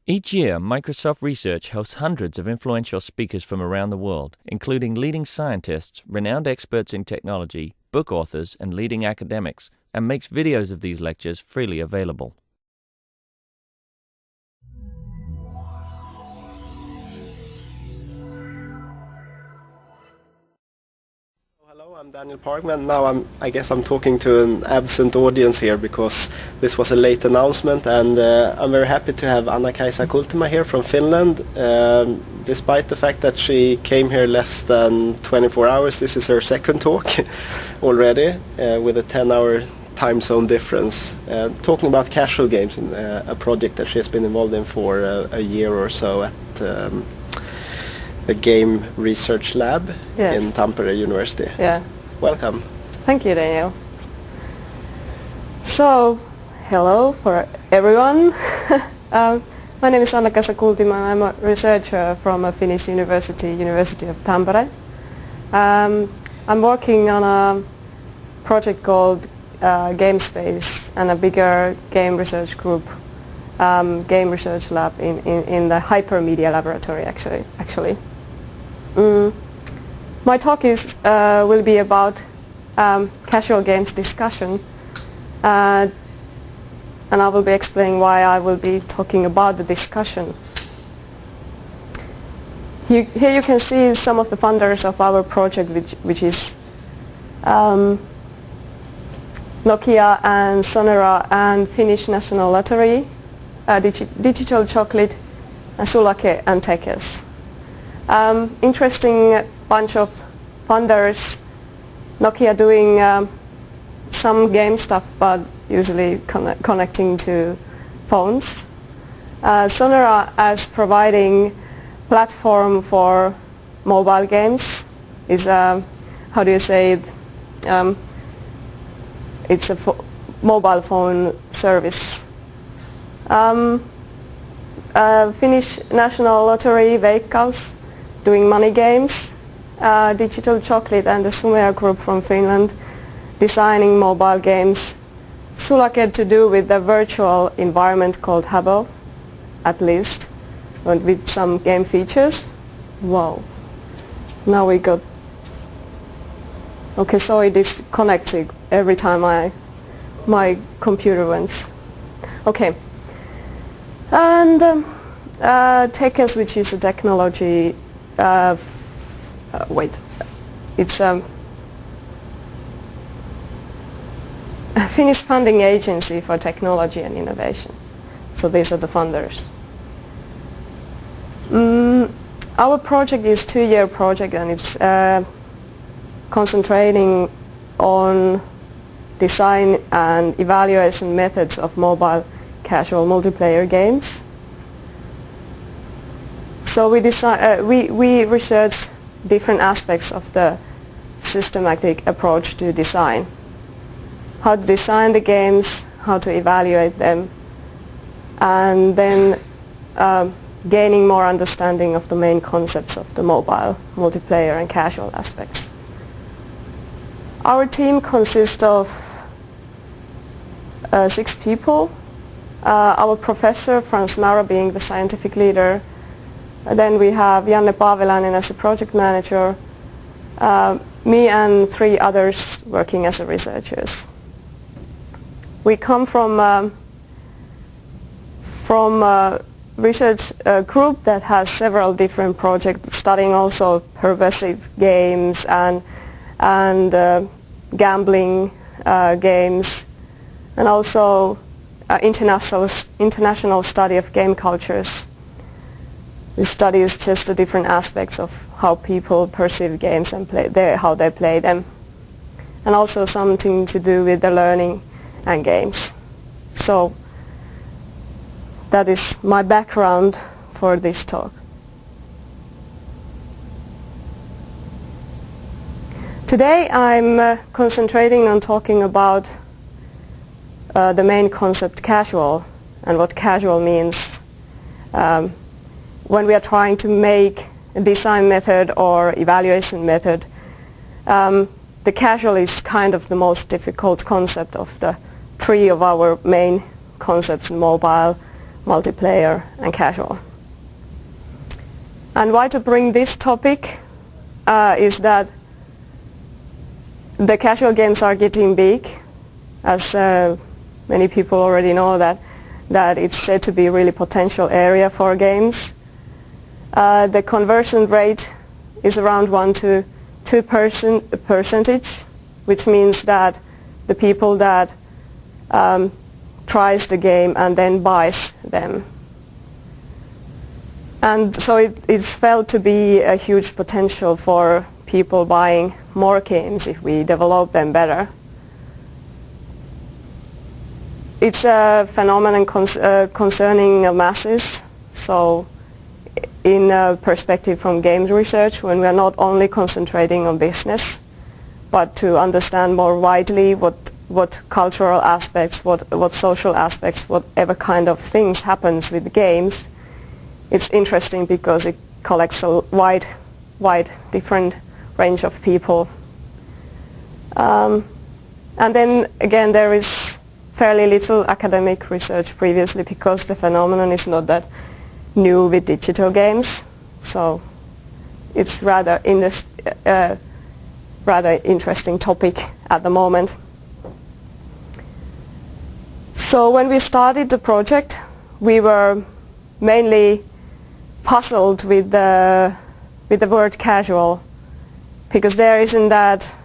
Each year, Microsoft Research hosts hundreds of influential speakers from around the world, including leading scientists, renowned experts in technology, book authors, and leading academics, and makes videos of these lectures freely available. I'm Daniel Parkman. Now I guess I'm talking to an absent audience here because this was a late announcement, and I'm very happy to have Anna-Kaisa Kultima here from Finland. Despite the fact that she came here less than 24 hours, this is her second talk already with a 10-hour time zone difference, talking about casual games, in a project that she has been involved in for a year or so at the Game Research Lab in Tampere University. Yeah. Welcome. Thank you, Daniel. So, hello for everyone. My name is Anna-Kaisa Kultima. I'm a researcher from a Finnish university, University of Tampere. I'm working on a project called Game Space and a bigger game research group, Game Research Lab in the Hypermedia Laboratory actually. My talk will be about casual games discussion, and I will be explaining why I will be talking about the discussion. Here you can see some of the funders of our project, which is Nokia and Sonera and Finnish National Lottery, Digital Chocolate, Sulake and Tekes. Interesting bunch of funders. Nokia doing some game stuff, but usually connecting to phones. Sonera as providing platform for mobile games is how do you say it? It's a mobile phone service. Finnish National Lottery, Veikkaus, doing money games. Digital Chocolate and the Sumea group from Finland designing mobile games. Sulake to do with the virtual environment called Habbo, at least, and with some game features. Wow. Now we got... Okay, so it is connecting every time my computer went. Okay. And Tekes, which is a technology it's a Finnish funding agency for technology and innovation. So these are the funders. Our project is a 2-year project, and it's concentrating on design and evaluation methods of mobile casual multiplayer games. So we research different aspects of the systematic approach to design. How to design the games, how to evaluate them, and then gaining more understanding of the main concepts of the mobile, multiplayer and casual aspects. Our team consists of 6 people. Our professor, Frans Mara, being the scientific leader. Then we have Janne Paavelainen as a project manager, me and 3 others working as researchers. We come from a research group that has several different projects, studying also pervasive games and gambling games, and also international study of game cultures. This studies just the different aspects of how people perceive games and how they play them, and also something to do with the learning and games. So that is my background for this talk. Today I'm concentrating on talking about the main concept casual and what casual means when we are trying to make a design method or evaluation method. The casual is kind of the most difficult concept of the 3 of our main concepts in mobile, multiplayer and casual. And why to bring this topic is that the casual games are getting big, as many people already know that it's said to be a really potential area for games. The conversion rate is around 1 to 2%, which means that the people that tries the game and then buys them. And so it's felt to be a huge potential for people buying more games if we develop them better. It's a phenomenon concerning masses, so in a perspective from games research, when we are not only concentrating on business, but to understand more widely what cultural aspects, what social aspects, whatever kind of things happens with games, it's interesting because it collects a wide different range of people. And then again, there is fairly little academic research previously because the phenomenon is not that new with digital games, so it's rather interesting topic at the moment. So when we started the project, we were mainly puzzled with the word casual, because there wasn't that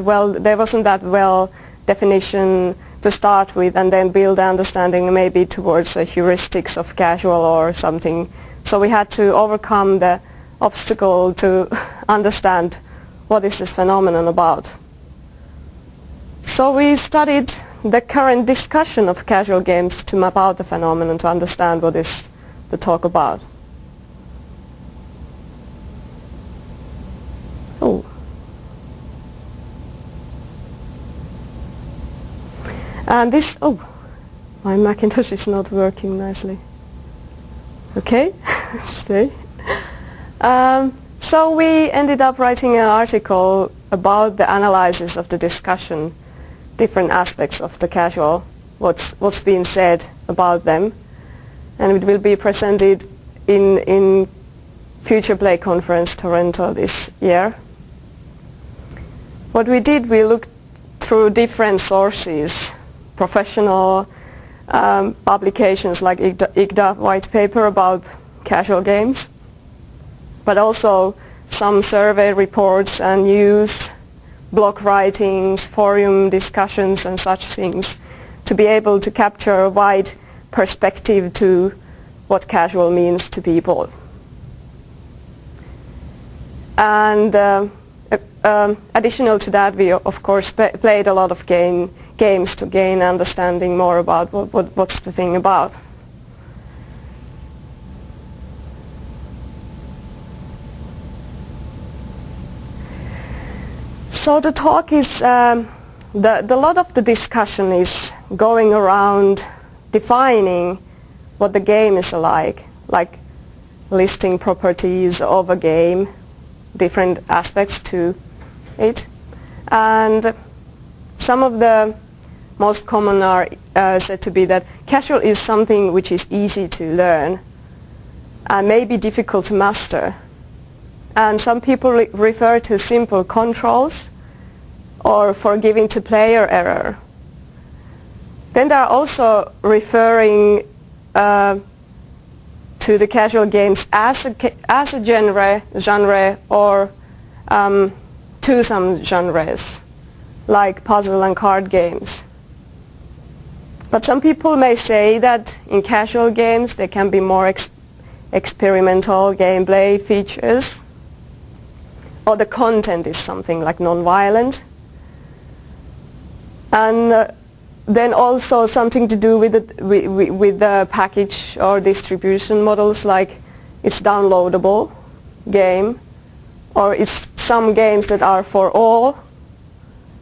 well definition to start with, and then build understanding maybe towards the heuristics of casual or something. So we had to overcome the obstacle to understand what is this phenomenon about. So we studied the current discussion of casual games to map out the phenomenon, to understand what is the talk about. Oh. And this, my Macintosh is not working nicely. Okay, stay. So we ended up writing an article about the analysis of the discussion, different aspects of the casual, what's being said about them, and it will be presented in Future Play Conference Toronto this year. What we did, we looked through different sources, professional publications like IGDA white paper about casual games, but also some survey reports and news, blog writings, forum discussions and such things, to be able to capture a wide perspective to what casual means to people. And additional to that, we of course played a lot of games to gain understanding more about what's the thing about. So the talk is, the lot of the discussion is going around defining what the game is like listing properties of a game, different aspects to it. And some of the most common are said to be that casual is something which is easy to learn and may be difficult to master. And some people refer to simple controls or forgiving to player error. Then they are also referring to the casual games as a genre or to some genres, like puzzle and card games. But some people may say that in casual games there can be more experimental gameplay features, or the content is something like non-violent. And then also something to do with the package or distribution models, like it's downloadable game, or it's some games that are for all,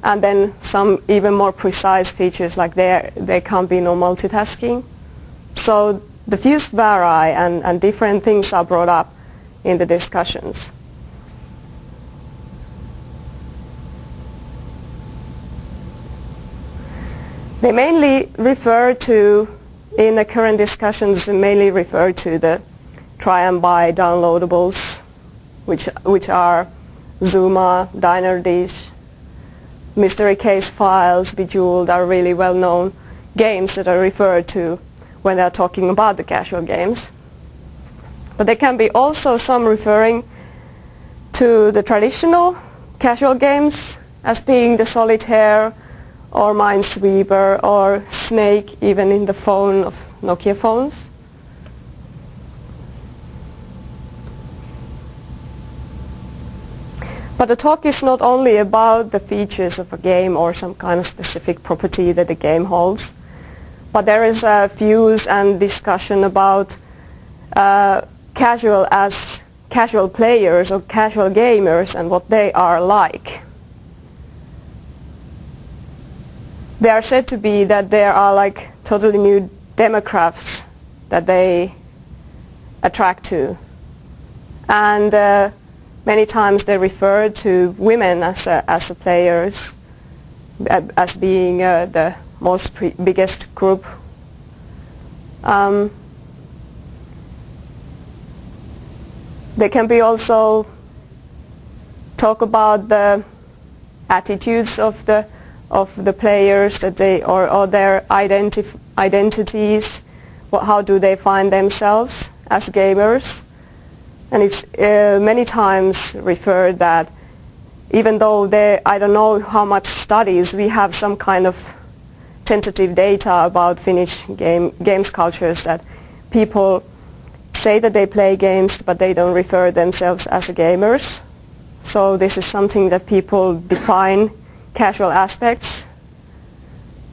and then some even more precise features like there can't be no multitasking. So the views vary and different things are brought up in the discussions. They mainly refer to in the current discussions mainly refer to the try and buy downloadables, which are Zuma, Diner Dish, Mystery Case Files, Bejeweled are really well-known games that are referred to when they are talking about the casual games. But there can be also some referring to the traditional casual games as being the solitaire or Minesweeper or Snake, even in the phone of Nokia phones. But the talk is not only about the features of a game or some kind of specific property that the game holds, but there is views and discussion about casual as casual players or casual gamers and what they are like. They are said to be that there are like totally new demographics that they attract to, and many times they refer to women as players, as being the most biggest group. They can be also talk about the attitudes of the players that they or their identities. How do they find themselves as gamers? And it's many times referred that even though I don't know how much studies, we have some kind of tentative data about Finnish games cultures that people say that they play games but they don't refer themselves as gamers. So this is something that people define casual aspects.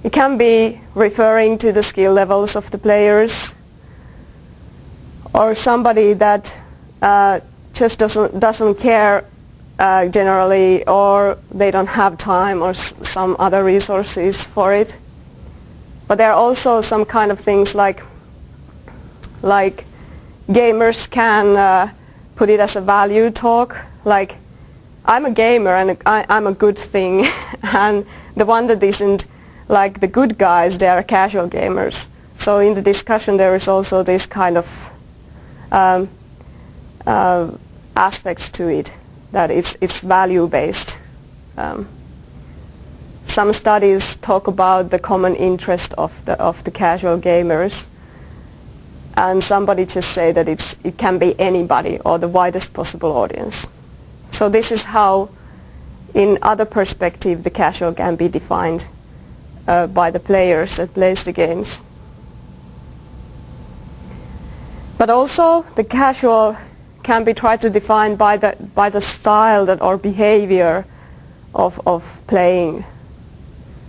It can be referring to the skill levels of the players, or somebody that just doesn't care generally, or they don't have time or some other resources for it. But there are also some kind of things like gamers can put it as a value talk, like I'm a gamer and I'm a good thing, and the one that isn't, like the good guys, they are casual gamers. So in the discussion there is also this kind of aspects to it, that it's value-based. Some studies talk about the common interest of the casual gamers, and somebody just say that it can be anybody or the widest possible audience. So this is how, in other perspective, the casual can be defined by the players that plays the games. But also the casual can be tried to define by the style that or behavior of playing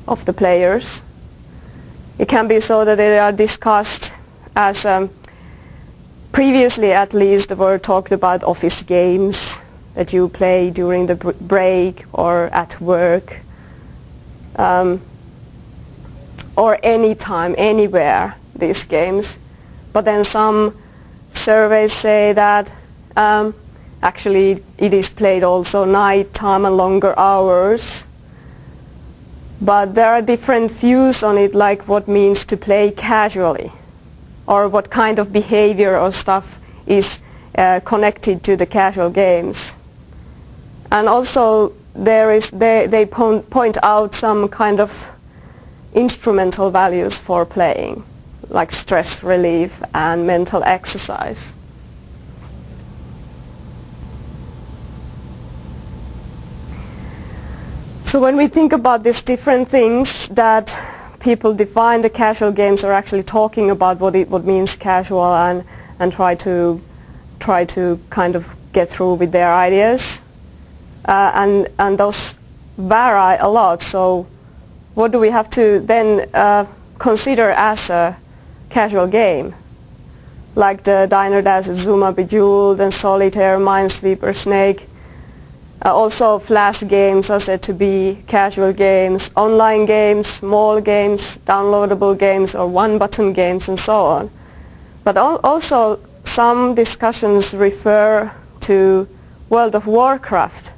of the players. It can be so that they are discussed as previously, at least, there were talked about office games that you play during the break or at work, or anytime, anywhere, these games. But then some surveys say that actually it is played also night time and longer hours. But there are different views on it, like what means to play casually, or what kind of behavior or stuff is connected to the casual games. And also they point out some kind of instrumental values for playing, like stress relief and mental exercise. So when we think about these different things that people define the casual games, are actually talking about what means casual, and try to kind of get through with their ideas, and those vary a lot. So what do we have to then consider as a casual game? Like the Diner Dash, Zuma, Bejeweled, and Solitaire, Minesweeper, Snake. Also flash games are said to be casual games, online games, small games, downloadable games, or one-button games, and so on. But also some discussions refer to World of Warcraft,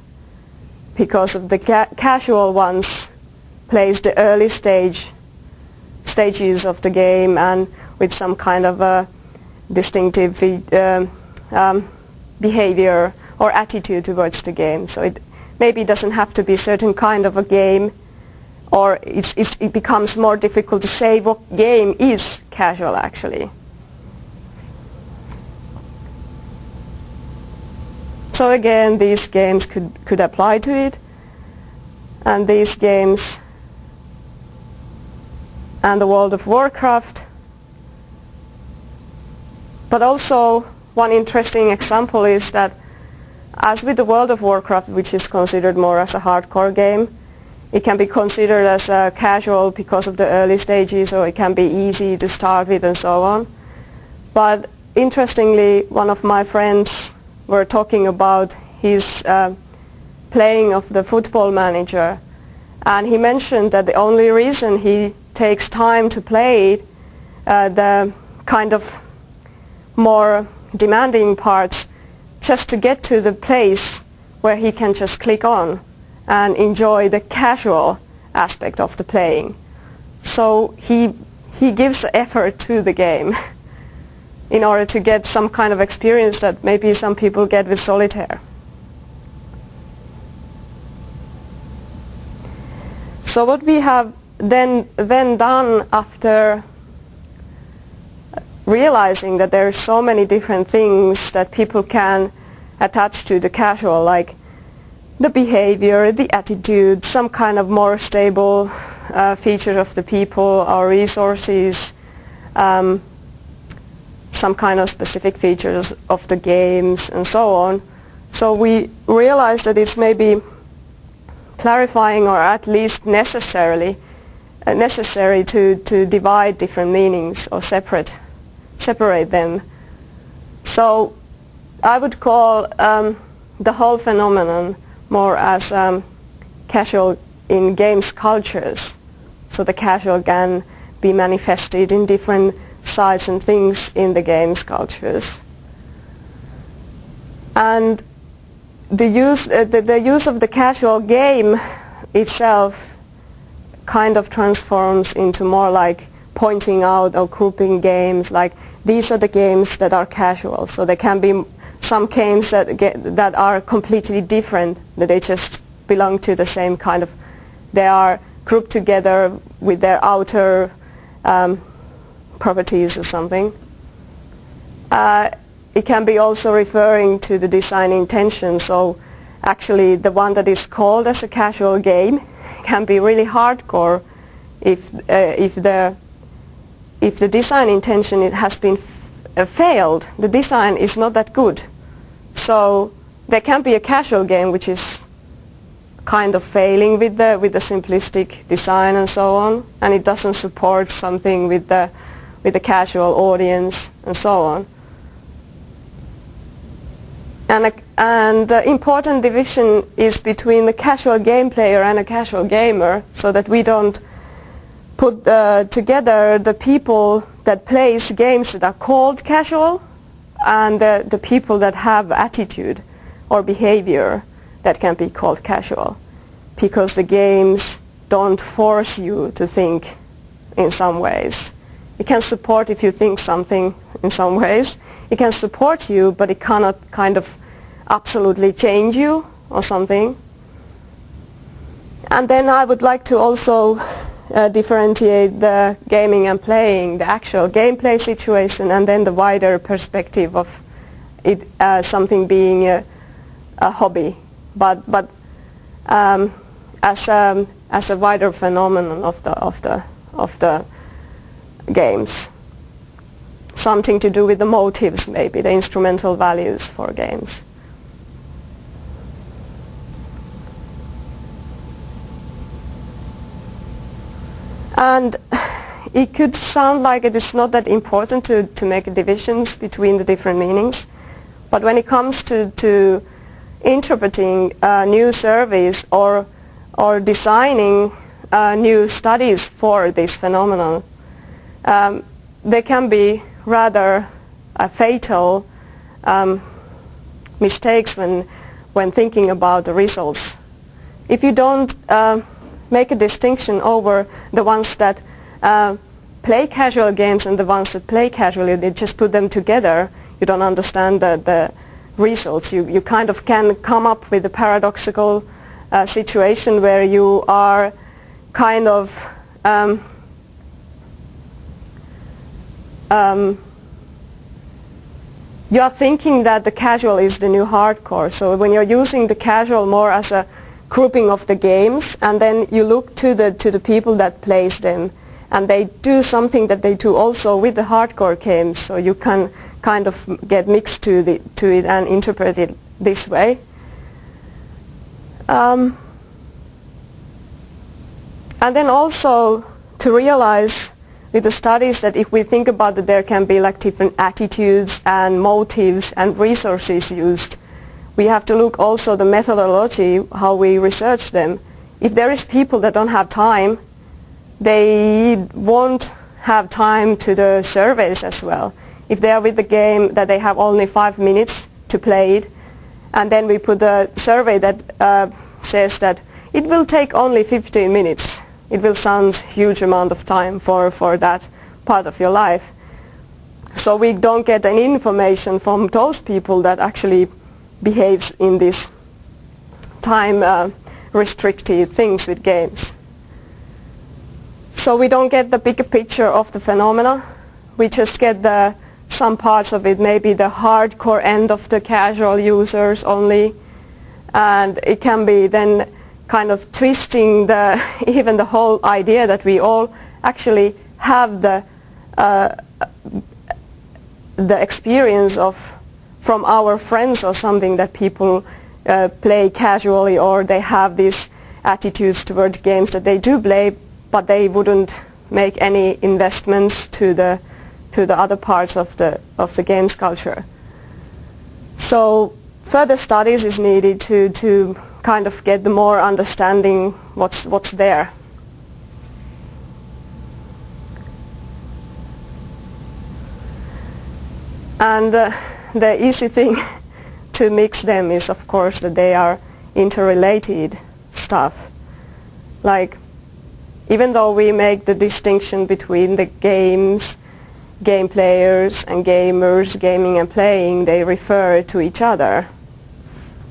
because of the casual ones plays the early stages of the game, and with some kind of a distinctive behavior or attitude towards the game. So it maybe doesn't have to be a certain kind of a game, or it becomes more difficult to say what game is casual actually. So again, these games could apply to it, and these games and the World of Warcraft. But also one interesting example is that as with the World of Warcraft, which is considered more as a hardcore game, it can be considered as a casual because of the early stages, or it can be easy to start with and so on. But interestingly, one of my friends were talking about his playing of the Football Manager, and he mentioned that the only reason he takes time to play it, the kind of more demanding parts, just to get to the place where he can just click on and enjoy the casual aspect of the playing. So he gives effort to the game in order to get some kind of experience that maybe some people get with solitaire. So what we have then done after realizing that there are so many different things that people can attach to the casual, like the behavior, the attitude, some kind of more stable features of the people, our resources, some kind of specific features of the games and so on. So we realized that it's maybe clarifying, or at least necessary to divide different meanings or separate them. So I would call the whole phenomenon more as casual in games cultures. So the casual can be manifested in different sides and things in the games cultures. And the use of the casual game itself kind of transforms into more like pointing out or grouping games, like these are the games that are casual. So there can be some games that are completely different, that they just belong to the same kind of, they are grouped together with their outer properties or something. It can be also referring to the design intention. So actually the one that is called as a casual game can be really hardcore if the design intention has been failed. The design is not that good. So there can be a casual game which is kind of failing with the simplistic design and so on, and it doesn't support something with the casual audience and so on. And the important division is between the casual game player and a casual gamer, so that we don't put together the people that plays games that are called casual and the people that have attitude or behavior that can be called casual, because the games don't force you to think in some ways. It can support if you think something in some ways. It can support you, but it cannot kind of absolutely change you or something. And then I would like to also differentiate the gaming and playing, the actual gameplay situation, and then the wider perspective of it something being a hobby, but as a wider phenomenon of the games. Something to do with the motives, maybe the instrumental values for games. And it could sound like it is not that important to make divisions between the different meanings, but when it comes to interpreting new surveys or designing new studies for this phenomenon, they can be rather fatal mistakes when thinking about the results. If you don't make a distinction over the ones that play casual games and the ones that play casually, they just put them together, you don't understand the results. You kind of can come up with a paradoxical situation where you are kind of you are thinking that the casual is the new hardcore. So when you're using the casual more as a grouping of the games, and then you look to the people that plays them, and they do something that they do also with the hardcore games. So you can kind of get mixed to it and interpret it this way. And then also to realize with the studies that if we think about that there can be like different attitudes and motives and resources used, we have to look also the methodology, how we research them. If there is people that don't have time, they won't have time to the surveys as well. If they are with the game that they have only 5 minutes to play it, and then we put a survey that says that it will take only 15 minutes. It will sound huge amount of time for that part of your life. So we don't get any information from those people that actually behaves in this time restricted things with games. So we don't get the bigger picture of the phenomena. We just get some parts of it, maybe the hardcore end of the casual users only, and it can be then kind of twisting even the whole idea that we all actually have the experience of from our friends or something that people play casually, or they have these attitudes toward games that they do play, but they wouldn't make any investments to the other parts of the games culture. So further studies is needed to kind of get the more understanding what's there. And the easy thing to mix them is, of course, that they are interrelated stuff. Like, even though we make the distinction between the games, game players and gamers, gaming and playing, they refer to each other.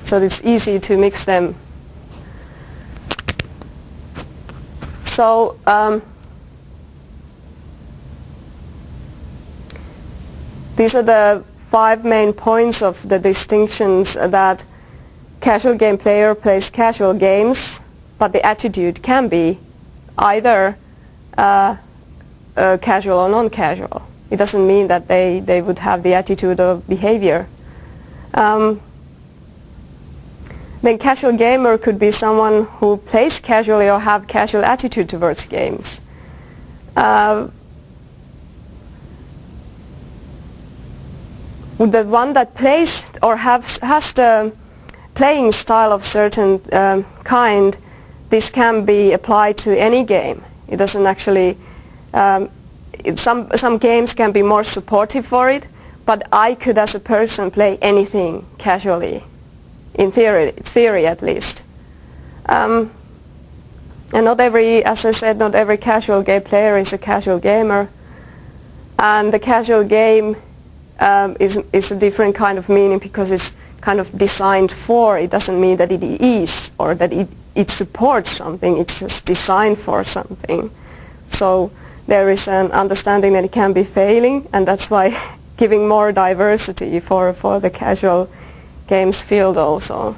So it's easy to mix them. So these are the 5 main points of the distinctions, that casual game player plays casual games, but the attitude can be either casual or non-casual. It doesn't mean that they would have the attitude or behavior. Then casual gamer could be someone who plays casually or have casual attitude towards games. The one that plays or has the playing style of certain kind, this can be applied to any game. It doesn't actually, some games can be more supportive for it, but I could as a person play anything casually, in theory at least. And not every, as I said, not every casual game player is a casual gamer. And the casual game is a different kind of meaning because it's kind of designed for. It doesn't mean that it is or that it supports something. It's just designed for something. So there is an understanding that it can be failing, and that's why giving more diversity for the casual games field also.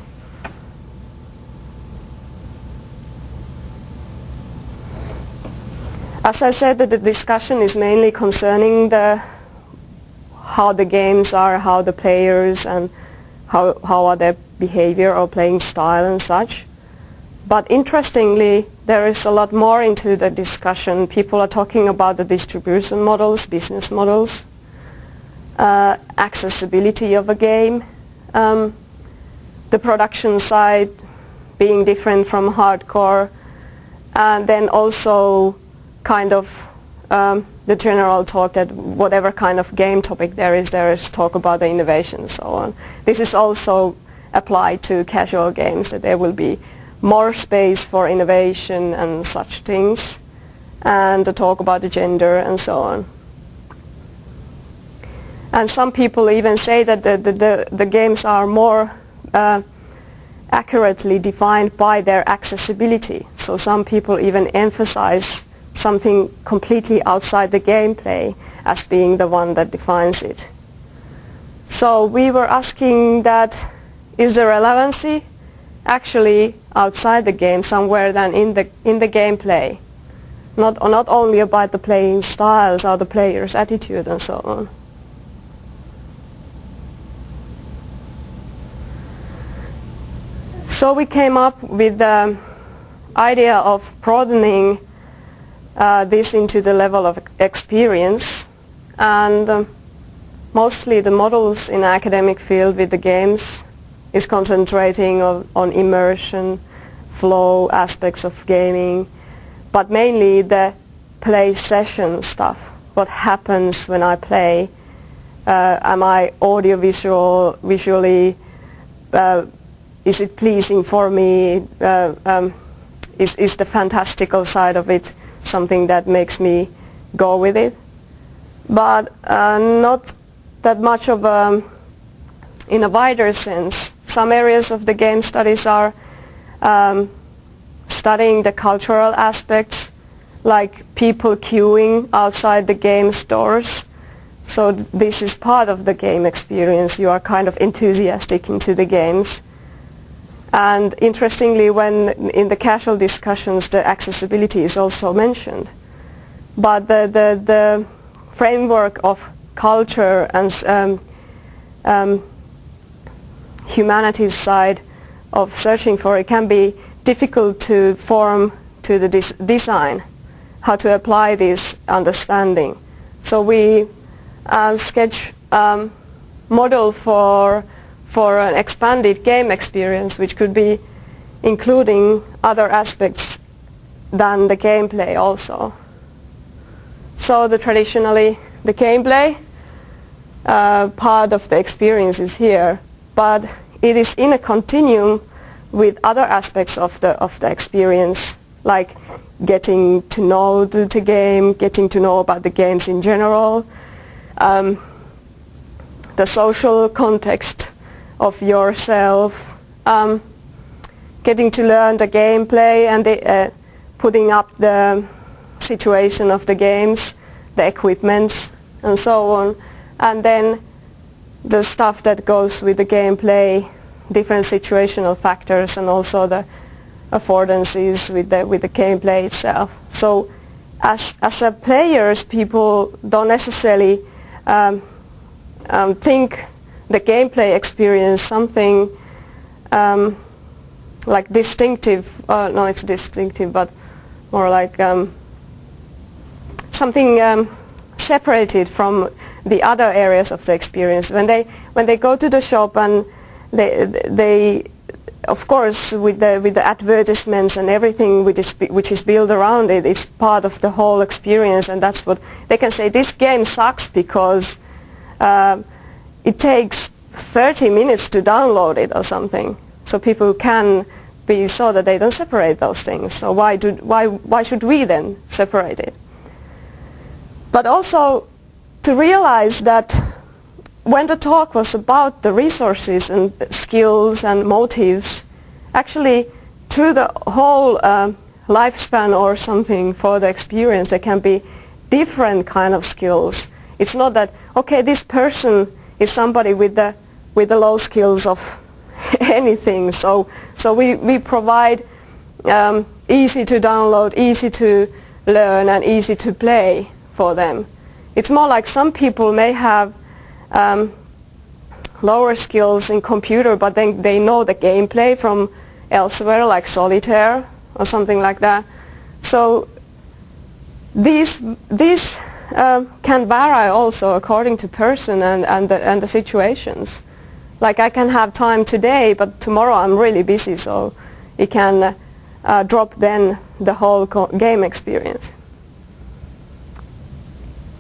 As I said, that the discussion is mainly concerning how the games are, how the players, and how are their behavior or playing style and such. But interestingly, there is a lot more into the discussion. People are talking about the distribution models, business models, accessibility of a game, the production side being different from hardcore, and then also kind of the general talk that whatever kind of game topic there is talk about the innovation and so on. This is also applied to casual games, that there will be more space for innovation and such things. and the talk about the gender and so on. And some people even say that the games are more accurately defined by their accessibility. So some people even emphasize something completely outside the gameplay as being the one that defines it. So we were asking that, is the relevancy actually outside the game somewhere than in the gameplay? Not only about the playing styles or the player's attitude and so on. So we came up with the idea of broadening this into the level of experience, and mostly the models in academic field with the games is concentrating on immersion, flow aspects of gaming, but mainly the play session stuff. What happens when I play? Am I visually is it pleasing for me? Is the fantastical side of it something that makes me go with it? But not that much of in a wider sense. Some areas of the game studies are studying the cultural aspects, like people queuing outside the game stores. So this is part of the game experience. You are kind of enthusiastic into the games. And interestingly, when in the casual discussions, the accessibility is also mentioned. But the framework of culture and humanities side of searching for it can be difficult to form to the design, how to apply this understanding. So we sketch model for an expanded game experience, which could be including other aspects than the gameplay also. So traditionally the gameplay part of the experience is here, but it is in a continuum with other aspects of the experience, like getting to know the game, getting to know about the games in general, the social context of yourself, getting to learn the gameplay and putting up the situation of the games, the equipments and so on, and then the stuff that goes with the gameplay, different situational factors, and also the affordances with the gameplay itself. So as a players, people don't necessarily think the gameplay experience something like distinctive, no, it's distinctive, but more like something separated from the other areas of the experience. When they go to the shop, and they of course with the advertisements and everything which is built around it, it's part of the whole experience, and that's what they can say. This game sucks because it takes 30 minutes to download it or something. So people can be so that they don't separate those things. So why should we then separate it? But also to realize that when the talk was about the resources and skills and motives, actually through the whole lifespan or something for the experience, there can be different kind of skills. It's not that, okay, this person is somebody with the low skills of anything. So we provide easy to download, easy to learn, and easy to play for them. It's more like some people may have lower skills in computer, but then they know the gameplay from elsewhere, like solitaire or something like that. So these can vary also according to person and the situations. Like I can have time today, but tomorrow I'm really busy, so it can drop then the whole game experience.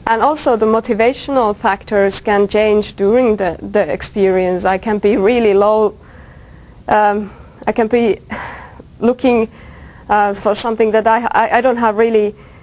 And also the motivational factors can change during the experience. I can be really low, I can be looking for something that I don't have really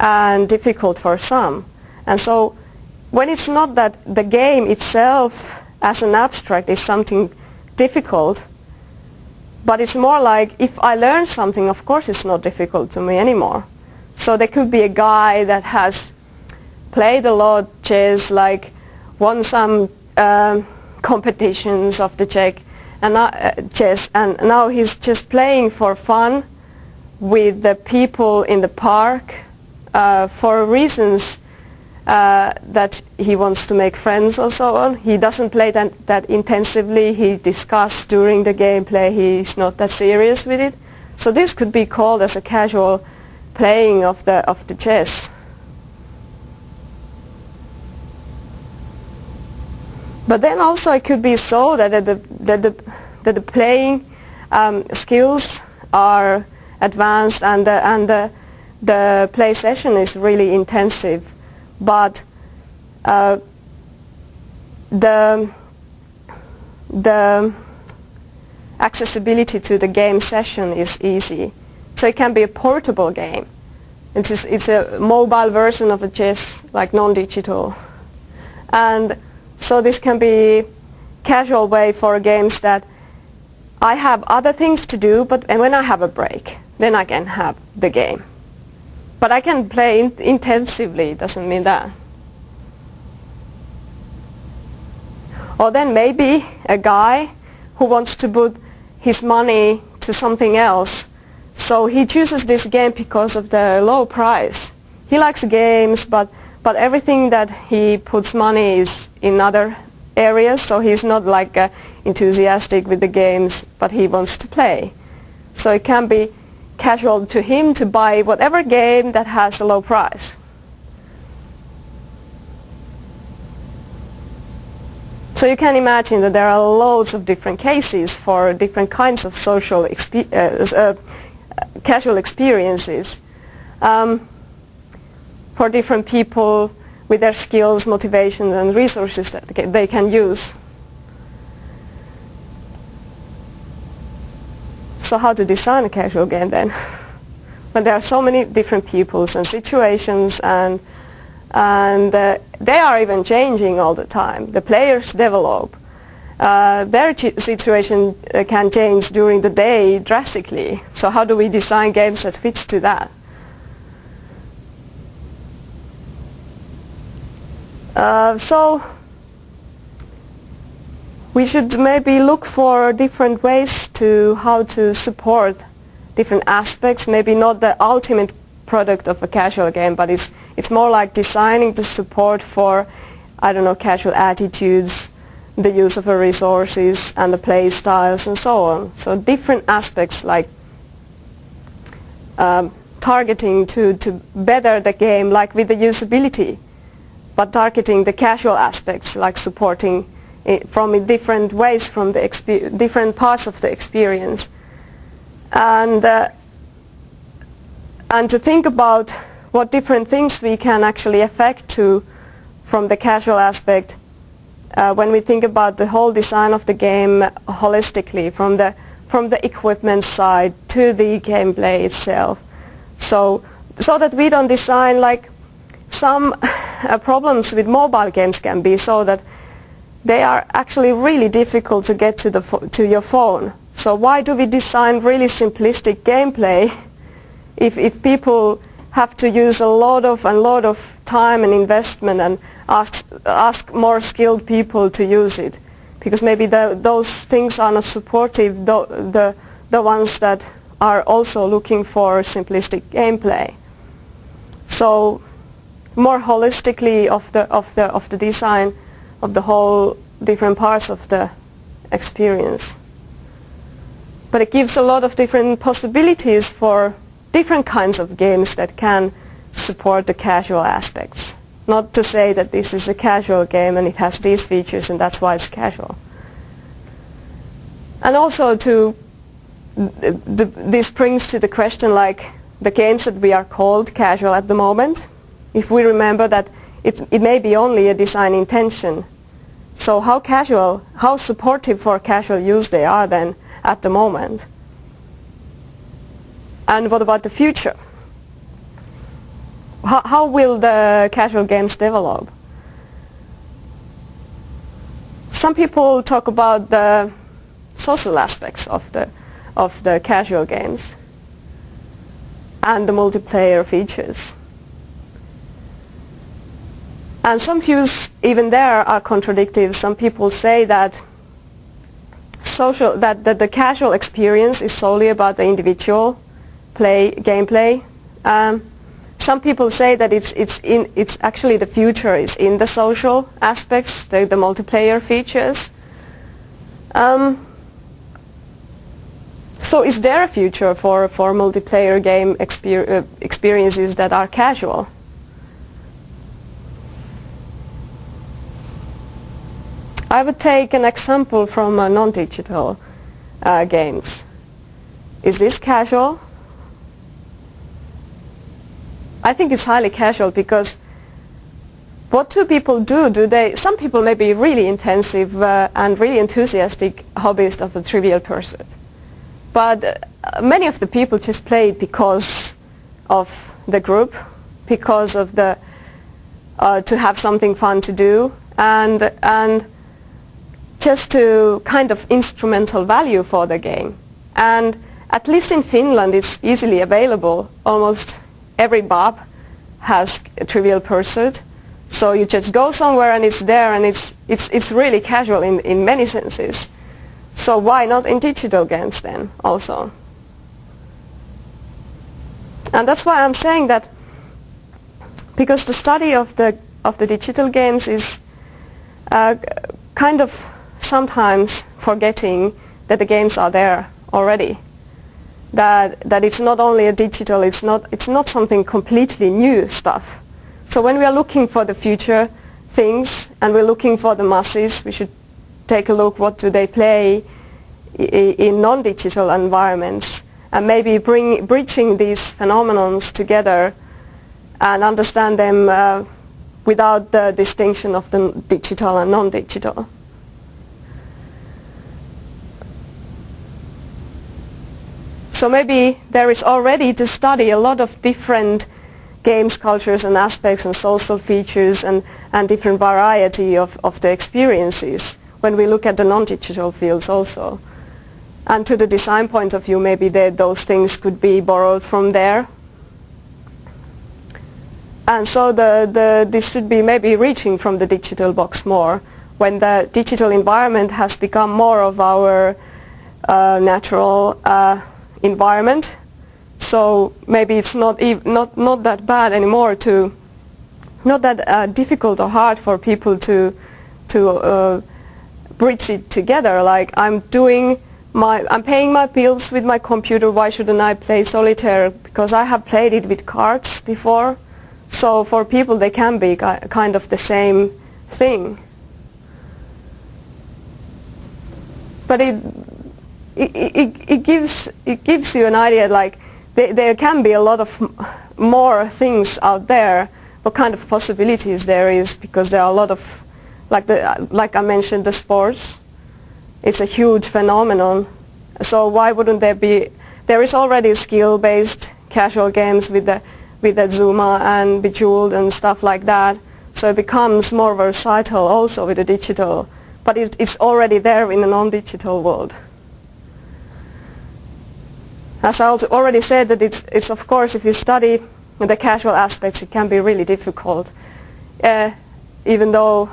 and difficult for some. And so when it's not that the game itself as an abstract is something difficult, but it's more like if I learn something, of course it's not difficult to me anymore. So there could be a guy that has played a lot chess, like won some competitions of the chess, and now he's just playing for fun with the people in the park for reasons that he wants to make friends or so on. He doesn't play that intensively. He discusses during the gameplay. He's not that serious with it. So this could be called as a casual playing of the chess. But then also it could be so that the playing skills are advanced and the play session is really intensive, but the accessibility to the game session is easy. So it can be a portable game. It's a mobile version of a chess, like NonDigital. And so this can be casual way for games that I have other things to do, and when I have a break, then I can have the game. But I can play intensively, doesn't mean that. Or then maybe a guy who wants to put his money to something else. So he chooses this game because of the low price. He likes games, but everything that he puts money is in other areas, so he's not like enthusiastic with the games, but he wants to play. So it can be casual to him to buy whatever game that has a low price. So you can imagine that there are loads of different cases for different kinds of social casual experiences for different people with their skills, motivations and resources that they can use. So how to design a casual game then? When there are so many different peoples and situations and they are even changing all the time. The players develop. Their situation can change during the day drastically. So how do we design games that fits to that? So we should maybe look for different ways to how to support different aspects. Maybe not the ultimate product of a casual game, but it's more like designing the support for, I don't know, casual attitudes, the use of the resources and the play styles and so on. So different aspects like targeting to better the game, like with the usability, but targeting the casual aspects, like supporting it from different ways from the different parts of the experience. And to think about what different things we can actually affect from the casual aspect when we think about the whole design of the game holistically, from the equipment side to the gameplay itself. So that we don't design, like some problems with mobile games can be so that they are actually really difficult to get to your phone. So why do we design really simplistic gameplay if people have to use a lot of time and investment and ask more skilled people to use it? Because maybe those things are not supportive, the ones that are also looking for simplistic gameplay. So more holistically of the design of the whole different parts of the experience. But it gives a lot of different possibilities for different kinds of games that can support the casual aspects. Not to say that this is a casual game and it has these features and that's why it's casual. And also this brings to the question, like the games that we are called casual at the moment, if we remember that it may be only a design intention. So how supportive for casual use they are then at the moment? And what about the future? how will the casual games develop? Some people talk about the social aspects of the casual games and the multiplayer features. And some views even there are contradictory. Some people say that that the casual experience is solely about the individual gameplay. Some people say that it's actually the future is in the social aspects, the multiplayer features. So is there a future for multiplayer game experiences that are casual? I would take an example from non-digital games. Is this casual? I think it's highly casual, because what do people do? Some people may be really intensive and really enthusiastic hobbyists of a Trivial Pursuit. But many of the people just play it because of the group, because of the to have something fun to do, and just to kind of instrumental value for the game. And at least in Finland it's easily available. Almost every pub has a Trivial Pursuit. So you just go somewhere and it's there, and it's really casual in many senses. So why not in digital games then also? And that's why I'm saying that, because the study of the digital games is kind of sometimes forgetting that the games are there already. That it's not only a digital, it's not something completely new stuff. So when we are looking for the future things and we're looking for the masses, we should take a look what do they play in non-digital environments, and maybe bridging these phenomenons together and understand them without the distinction of the digital and non-digital. So maybe there is already to study a lot of different games, cultures and aspects and social features and different variety of the experiences when we look at the non-digital fields also. And to the design point of view, maybe those things could be borrowed from there. And so this should be maybe reaching from the digital box more, when the digital environment has become more of our natural environment. So maybe it's not that bad anymore not that difficult or hard for people to bridge it together. Like I'm paying my bills with my computer. Why shouldn't I play solitaire? Because I have played it with cards before. So for people, they can be kind of the same thing. But it gives you an idea, like there can be a lot of more things out there. What kind of possibilities there is, because there are a lot of, like I mentioned, the sports. It's a huge phenomenon. So why wouldn't there be? There is already skill-based casual games with the Zuma and Bejeweled and stuff like that. So it becomes more versatile also with the digital. But it's already there in the non-digital world. As I already said, that it's of course, if you study the casual aspects, it can be really difficult. Even though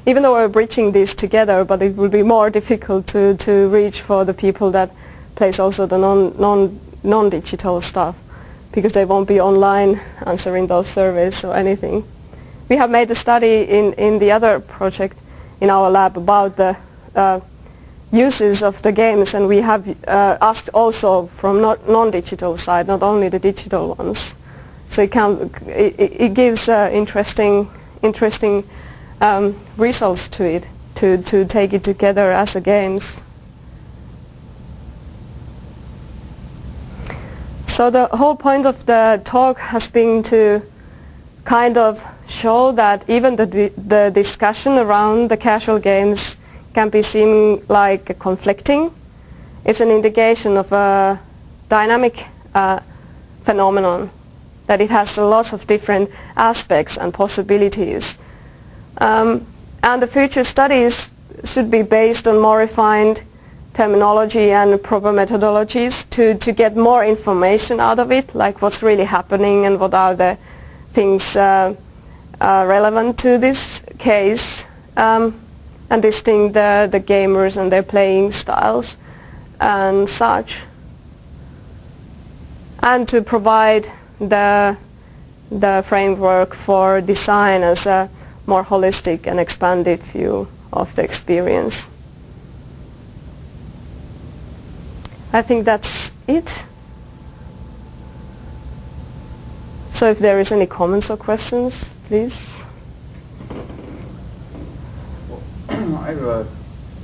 we're bridging these together, but it will be more difficult to reach for the people that plays also the non-digital stuff, because they won't be online answering those surveys or anything. We have made a study in the other project in our lab about the uses of the games, and we have asked also from non-digital side, not only the digital ones. So it gives interesting results to it, to take it together as a games. So the whole point of the talk has been to kind of show that even the discussion around the casual games can be seen like conflicting. It's an indication of a dynamic phenomenon. that it has a lot of different aspects and possibilities. And the future studies should be based on more refined terminology and proper methodologies to get more information out of it, like what's really happening and what are the things relevant to this case, and distinct the gamers and their playing styles and such. And to provide the framework for design as a more holistic and expanded view of the experience. I think that's it. So if there is any comments or questions, please. Well, I have a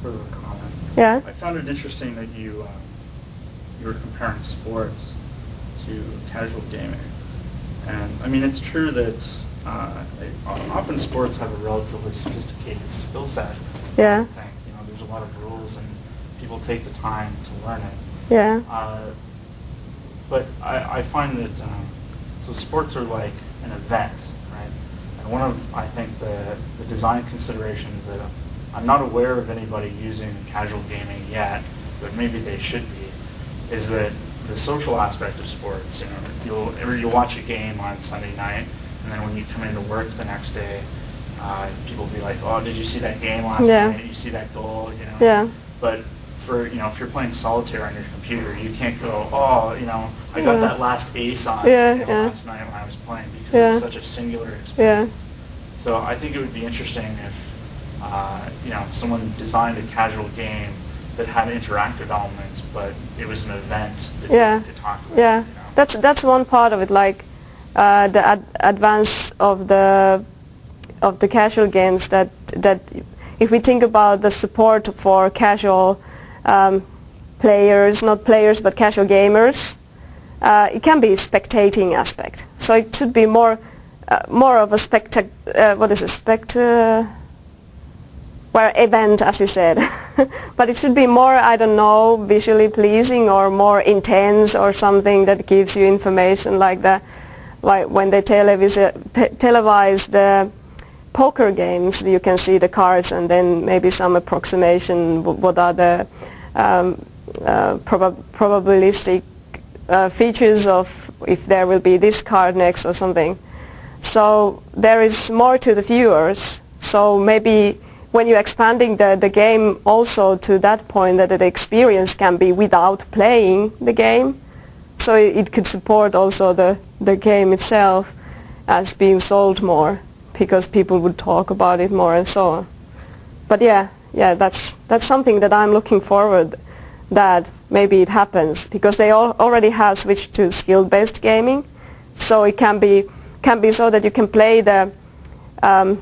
further comment. Yeah. I found it interesting that you were comparing sports to casual gaming. And I mean, it's true that often sports have a relatively sophisticated skill set. Yeah. I think, you know, there's a lot of rules and people take the time to learn it. Yeah. But I find that so sports are like an event, right? And one of, I think, the design considerations that I'm not aware of anybody using casual gaming yet, but maybe they should be, is that the social aspect of sports. You know, you'll watch a game on Sunday night, and then when you come into work the next day, people will be like, "Oh, did you see that game last night? Did you see that goal?" You know. Yeah. But for, you know, if you're playing solitaire on your computer, you can't go, "Oh, you know, I got that last ace on last night when I was playing," because it's such a singular experience. Yeah. So I think it would be interesting if you know, someone designed a casual game that had interactive elements, but it was an event that you could talk about. Yeah, you know? that's one part of it. Like the advance of the casual games. That if we think about the support for casual players, not players but casual gamers, it can be spectating aspect. So it should be more of a well, event, as you said. But it should be more, I don't know, visually pleasing or more intense or something that gives you information, like when they televise the poker games, you can see the cards and then maybe some approximation what are the probabilistic features of if there will be this card next or something. So there is more to the viewers. So maybe when you're expanding the game also to that point, that the experience can be without playing the game, so it could support also the game itself as being sold more, because people would talk about it more and so on. But yeah, that's something that I'm looking forward, that maybe it happens, because they already have switched to skill-based gaming, so it can be so that you can play the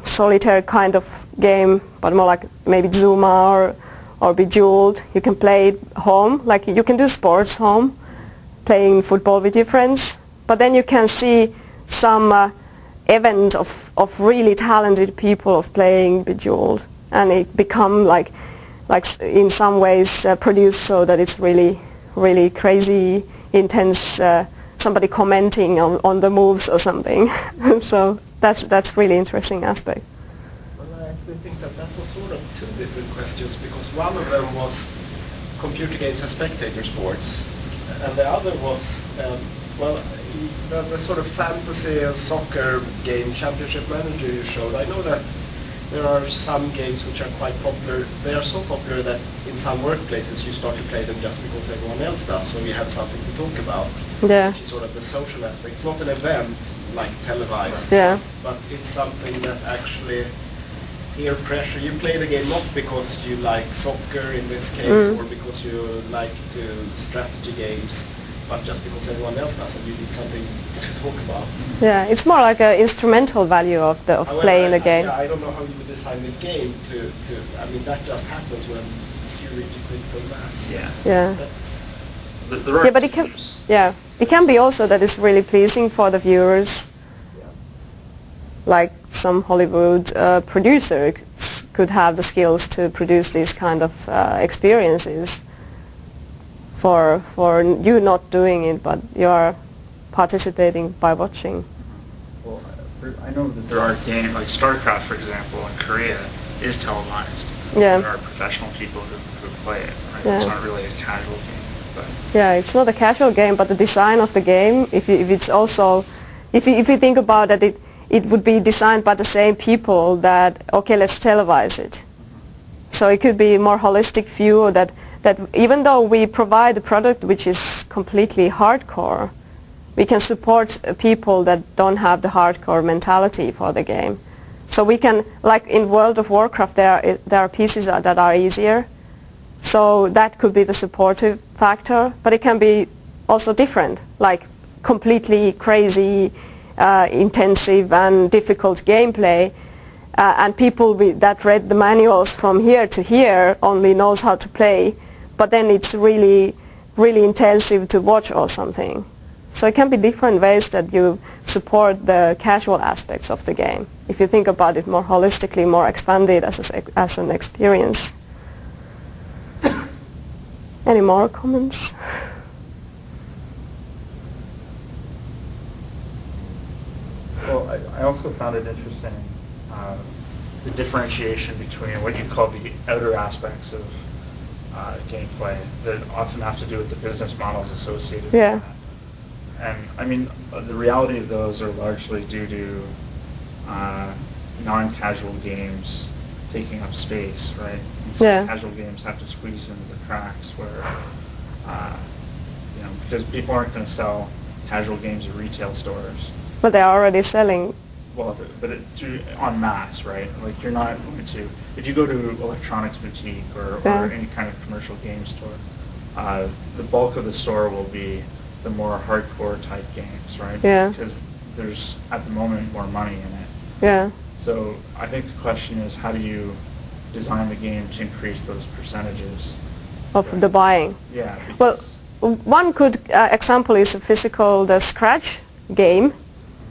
solitaire kind of game, but more like maybe Zuma or Bejeweled. You can play it home, like you can do sports home, playing football with your friends, but then you can see some event of really talented people of playing Bejeweled, and it become like in some ways produced so that it's really, really crazy, intense, somebody commenting on the moves or something. So that's really interesting aspect. Well, I actually think that was sort of two different questions, because one of them was computer games and spectator sports, and the other was, the sort of fantasy and soccer game, Championship Manager, you showed. I know that there are some games which are quite popular. They are so popular that in some workplaces you start to play them just because everyone else does, so you have something to talk about. Yeah. Which is sort of the social aspect. It's not an event like televised, but it's something that actually peer pressure. You play the game not because you like soccer in this case, or because you like to strategy games, but just because everyone else does, and you need something to talk about. Yeah, it's more like an instrumental value of playing the game. I don't know how you would design the game to. I mean, that just happens when you reach critical mass. Yeah. There are but it can be also that it's really pleasing for the viewers. Like some Hollywood producer could have the skills to produce these kind of experiences for you not doing it, but you're participating by watching. Well, I know that there are games, like StarCraft, for example, in Korea, is televised. Yeah. There are professional people who play it, right? Yeah. It's not really a casual game. But Yeah, it's not a casual game, but the design of the game, if it's also, if you think about that, it would be designed by the same people that, okay, let's televise it. So it could be a more holistic view that even though we provide a product which is completely hardcore, we can support people that don't have the hardcore mentality for the game. So we can, like in World of Warcraft, there are pieces that are easier. So that could be the supportive factor, but it can be also different, like completely crazy, intensive and difficult gameplay, and people that read the manuals from here to here only knows how to play, but then it's really, really intensive to watch or something. So it can be different ways that you support the casual aspects of the game, if you think about it more holistically, more expanded as an experience. Any more comments? Well, I also found it interesting, the differentiation between what you call the outer aspects of gameplay that often have to do with the business models associated with Yeah. that. And I mean, the reality of those are largely due to non-casual games taking up space, right? And so Yeah. casual games have to squeeze into the cracks where, because people aren't going to sell casual games at retail stores. But they're already selling. Well, but en masse, right? Like you're not going to, if you go to electronics boutique or Yeah. any kind of commercial game store, the bulk of the store will be the more hardcore type games, right? Yeah. Because there's at the moment more money in it. Yeah. So I think the question is, how do you design the game to increase those percentages? Of the buying. Yeah. Well, Because, one good example is the Scratch game.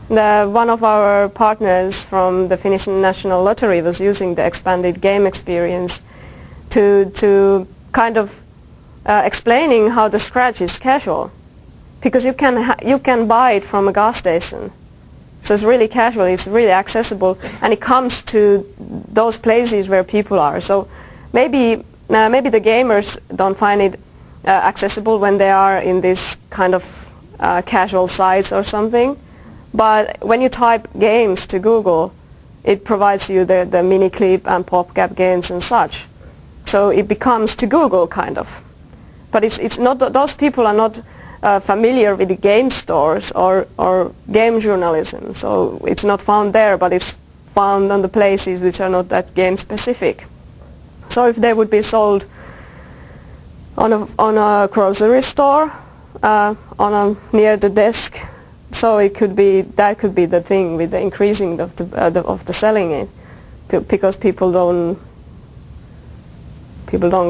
One of our partners from the Finnish National Lottery was using the expanded game experience to kind of explaining how the Scratch is casual, because you can buy it from a gas station. So it's really casual, it's really accessible, and it comes to those places where people are. So maybe the gamers don't find it accessible when they are in this kind of casual sites or something. But when you type games to Google, it provides you the mini-clip and PopGap games and such. So it becomes to Google kind of. But it's not, those people are not familiar with the game stores or game journalism. So it's not found there, but it's found on the places which are not that game specific. So if they would be sold on a grocery store, near the desk, so that could be the thing with the increasing of the selling it, because people don't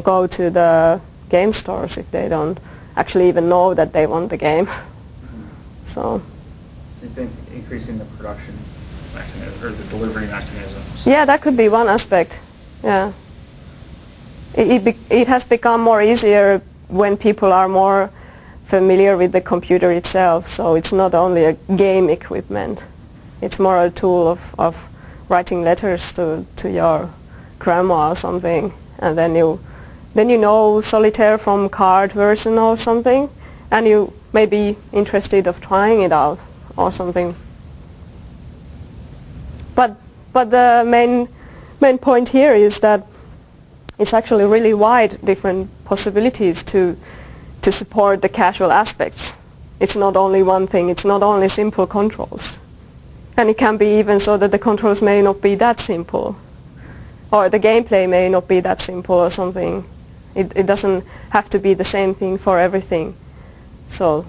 go to the game stores if they don't actually even know that they want the game. So you think increasing the production mechanism or the delivery mechanisms? yeah, that could be one aspect. Yeah, it has become more easier when people are more familiar with the computer itself, so it's not only a game equipment, it's more a tool of writing letters to your grandma or something, and then you know solitaire from card version or something, and you may be interested of trying it out or something. But the main point here is that it's actually really wide different possibilities to support the casual aspects. It's not only one thing, it's not only simple controls. And it can be even so that the controls may not be that simple, or the gameplay may not be that simple or something. It doesn't have to be the same thing for everything. So,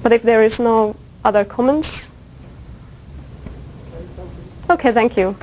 but if there is no other comments? Okay, thank you.